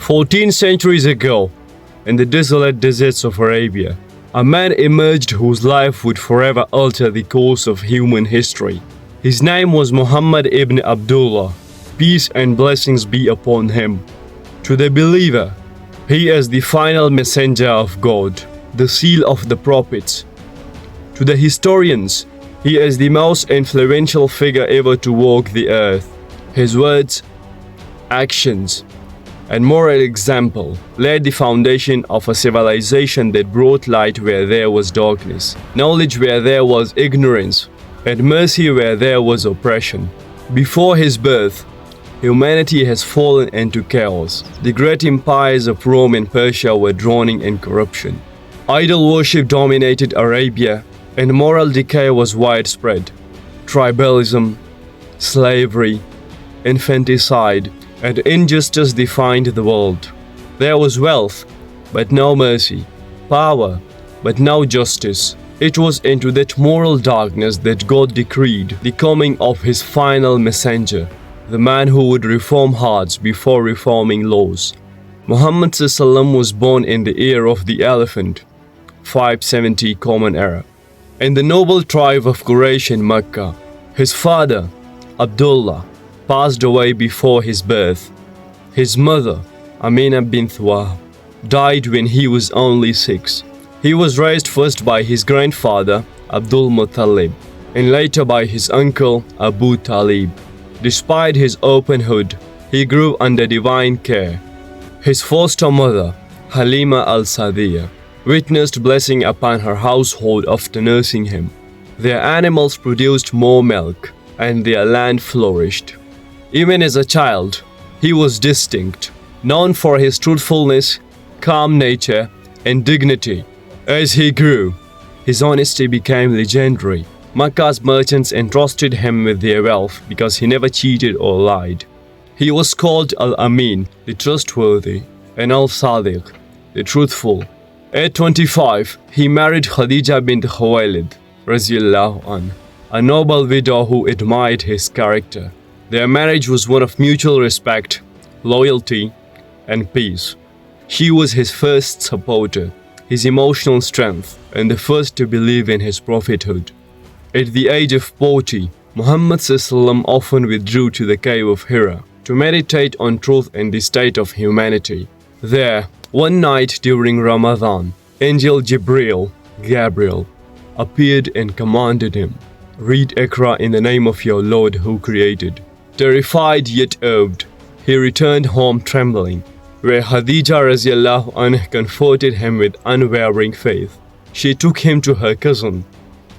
14 centuries ago, in the desolate deserts of Arabia, a man emerged whose life would forever alter the course of human history. His name was Muhammad ibn Abdullah. Peace and blessings be upon him. To the believer, he is the final messenger of God, the seal of the prophets. To the historians, he is the most influential figure ever to walk the earth. His words, actions, and moral example laid the foundation of a civilization that brought light where there was darkness, knowledge where there was ignorance, and mercy where there was oppression. Before his birth, humanity has fallen into chaos. The great empires of Rome and Persia were drowning in corruption. Idol worship dominated Arabia, and moral decay was widespread. Tribalism, slavery, infanticide, and injustice defined the world. There was wealth, but no mercy, power, but no justice. It was into that moral darkness that God decreed the coming of His final messenger, the man who would reform hearts before reforming laws. Muhammad ﷺ was born in the year of the elephant, 570 Common Era, in the noble tribe of Quraysh in Mecca. His father, Abdullah, passed away before his birth. His mother, Amina bint Wahb, died when he was only 6. He was raised first by his grandfather, Abdul Muttalib, and later by his uncle, Abu Talib. Despite his openhood, he grew under divine care. His foster mother, Halima al-Sadiya, witnessed blessing upon her household after nursing him. Their animals produced more milk, and their land flourished. Even as a child, he was distinct, known for his truthfulness, calm nature, and dignity. As he grew, his honesty became legendary. Makkah's merchants entrusted him with their wealth because he never cheated or lied. He was called Al-Amin, the Trustworthy, and Al-Sadiq, the Truthful. At 25, he married Khadija bint Khuwailid, Raziyallahu anha, a noble widow who admired his character. Their marriage was one of mutual respect, loyalty, and peace. She was his first supporter, his emotional strength, and the first to believe in his prophethood. At the age of 40, Muhammad ﷺ often withdrew to the cave of Hijrah to meditate on truth and the state of humanity. There, one night during Ramadan, Angel Gabriel, appeared and commanded him, "Read Iqra in the name of your Lord who created." Terrified yet awed, he returned home trembling, where Khadija Raziyallahu anha comforted him with unwavering faith. She took him to her cousin,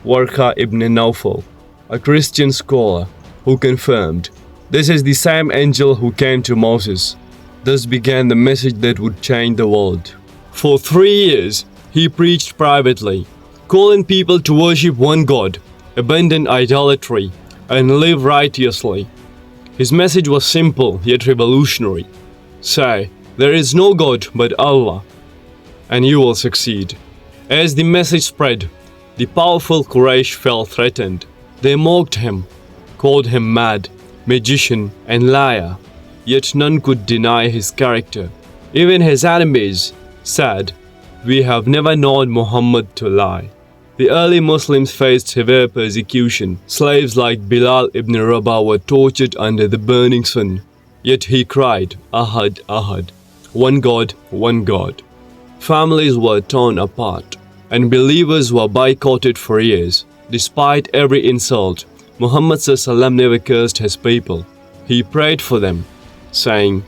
Warqa ibn Nawfal, a Christian scholar, who confirmed, "This is the same angel who came to Moses." Thus began the message that would change the world. For 3 years, he preached privately, calling people to worship one God, abandon idolatry, and live righteously. His message was simple yet revolutionary. Say, "There is no God but Allah," and you will succeed. As the message spread, the powerful Quraysh felt threatened. They mocked him, called him mad, magician, and liar. Yet none could deny his character. Even his enemies said, "We have never known Muhammad to lie." The early Muslims faced severe persecution. Slaves like Bilal ibn Rabah were tortured under the burning sun. Yet he cried, "Ahad, Ahad," one God, one God. Families were torn apart, and believers were boycotted for years. Despite every insult, Muhammad ﷺ never cursed his people. He prayed for them, saying,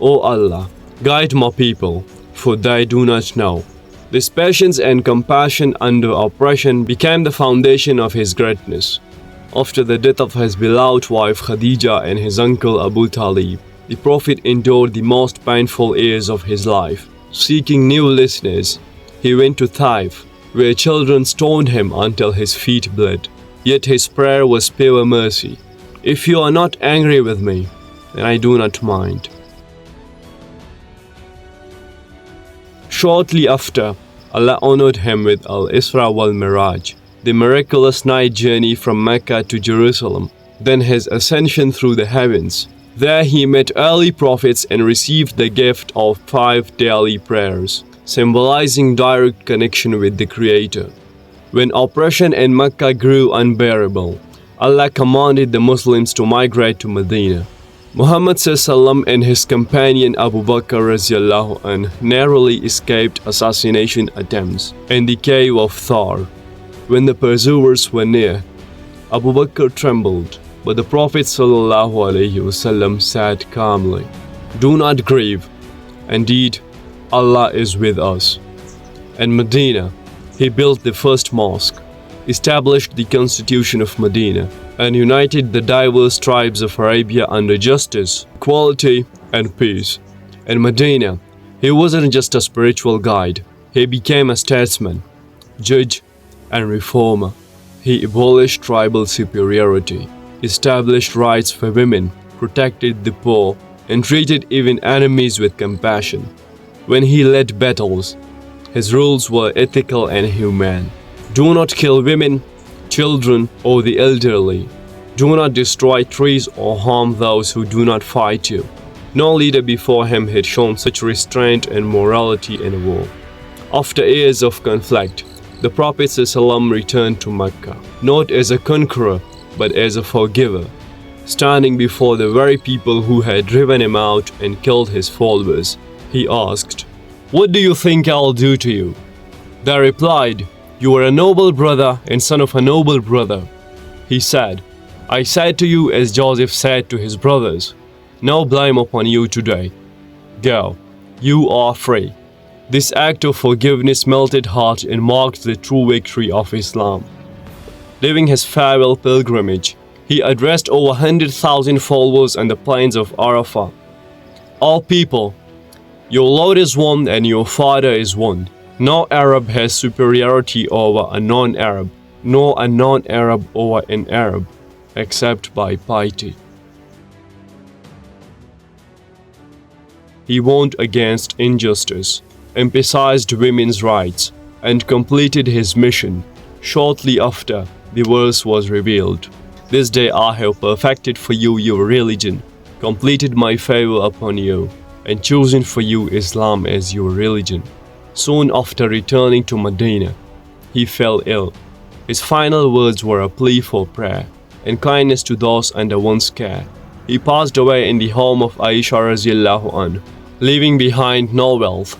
"O Allah, guide my people, for they do not know." This patience and compassion under oppression became the foundation of his greatness. After the death of his beloved wife Khadija and his uncle Abu Talib, the Prophet endured the most painful years of his life. Seeking new listeners, he went to Taif, where children stoned him until his feet bled. Yet his prayer was pure mercy. "If you are not angry with me, then I do not mind." Shortly after, Allah honored him with Al-Isra wal-Miraj, the miraculous night journey from Mecca to Jerusalem, then his ascension through the heavens, There he met early prophets and received the gift of 5 daily prayers, symbolizing direct connection with the Creator. When oppression in Mecca grew unbearable, Allah commanded the Muslims to migrate to Medina. Muhammad ﷺ and his companion Abu Bakr narrowly escaped assassination attempts in the cave of Thar. When the pursuers were near, Abu Bakr trembled, but the Prophet ﷺ said calmly, "Do not grieve. Indeed, Allah is with us." In Medina, he built the first mosque, established the constitution of Medina, and united the diverse tribes of Arabia under justice, equality, and peace. In Medina, he wasn't just a spiritual guide, he became a statesman, judge, and reformer. He abolished tribal superiority, established rights for women, protected the poor, and treated even enemies with compassion. When he led battles, his rules were ethical and humane. Do not kill women, children, or the elderly. Do not destroy trees or harm those who do not fight you. No leader before him had shown such restraint and morality in a war. After years of conflict, the Prophet ﷺ returned to Mecca, not as a conqueror, but as a forgiver, standing before the very people who had driven him out and killed his followers. He asked, "What do you think I'll do to you?" They replied, "You are a noble brother and son of a noble brother." He said, "I said to you as Joseph said to his brothers, no blame upon you today. Go, you are free." This act of forgiveness melted heart and marked the true victory of Islam. Leaving his farewell pilgrimage, he addressed over 100,000 followers on the plains of Arafah. "All people, your Lord is one and your Father is one. No Arab has superiority over a non-Arab, nor a non-Arab over an Arab, except by piety." He warned against injustice, emphasized women's rights, and completed his mission. Shortly after, the verse was revealed, "This day I have perfected for you your religion, completed my favor upon you, and chosen for you Islam as your religion." Soon after returning to Medina, he fell ill. His final words were a plea for prayer and kindness to those under one's care. He passed away in the home of Aisha ﷺ, leaving behind no wealth,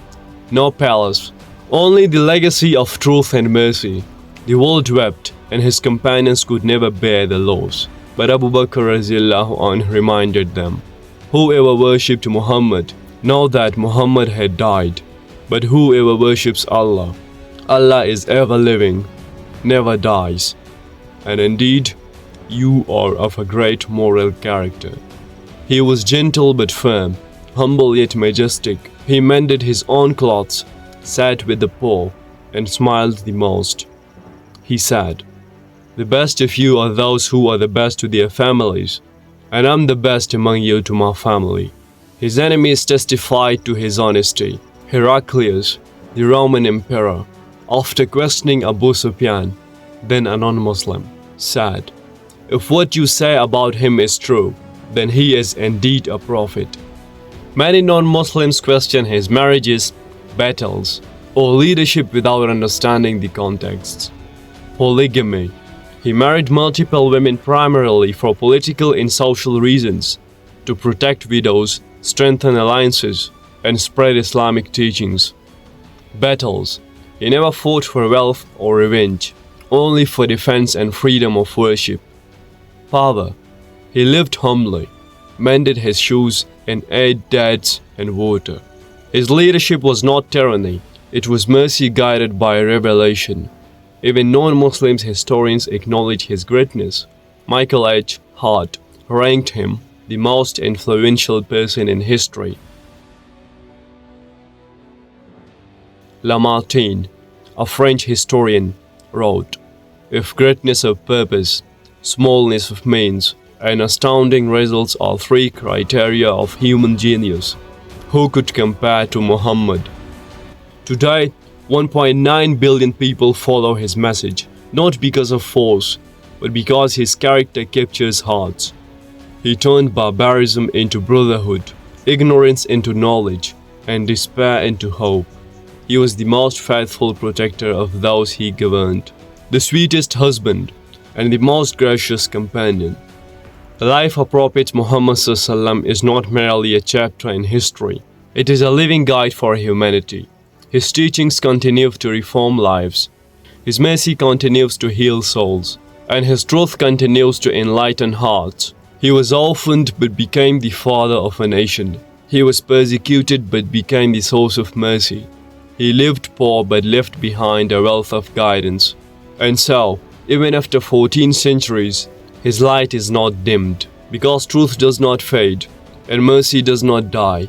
no palace, only the legacy of truth and mercy. The world wept, and his companions could never bear the loss. But Abu Bakr ﷺ reminded them, "Whoever worshipped Muhammad, know that Muhammad had died. But whoever worships Allah, Allah is ever living, never dies. And indeed, you are of a great moral character." He was gentle but firm, humble yet majestic. He mended his own clothes, sat with the poor, and smiled the most. He said, "The best of you are those who are the best to their families, and I'm the best among you to my family." His enemies testified to his honesty. Heraclius, the Roman emperor, after questioning Abu Sufyan, then a non-Muslim, said, "If what you say about him is true, then he is indeed a prophet." Many non-Muslims question his marriages, battles, or leadership without understanding the contexts. Polygamy. He married multiple women primarily for political and social reasons, to protect widows, strengthen alliances, and spread Islamic teachings. Battles. He never fought for wealth or revenge, only for defense and freedom of worship. Power. He lived humbly, mended his shoes, and ate dates and water. His leadership was not tyranny, it was mercy guided by revelation. Even non-Muslims historians acknowledge his greatness. Michael H. Hart ranked him the most influential person in history. Lamartine, a French historian, wrote, "If greatness of purpose, smallness of means, and astounding results are 3 criteria of human genius, who could compare to Muhammad?" Today, 1.9 billion people follow his message, not because of force, but because his character captures hearts. He turned barbarism into brotherhood, ignorance into knowledge, and despair into hope. He was the most faithful protector of those he governed, the sweetest husband, and the most gracious companion. The life of Prophet Muhammad ﷺ is not merely a chapter in history. It is a living guide for humanity. His teachings continue to reform lives. His mercy continues to heal souls, and his truth continues to enlighten hearts. He was orphaned but became the father of a nation. He was persecuted but became the source of mercy. He lived poor but left behind a wealth of guidance. And so, even after 14 centuries, his light is not dimmed, because truth does not fade, and mercy does not die.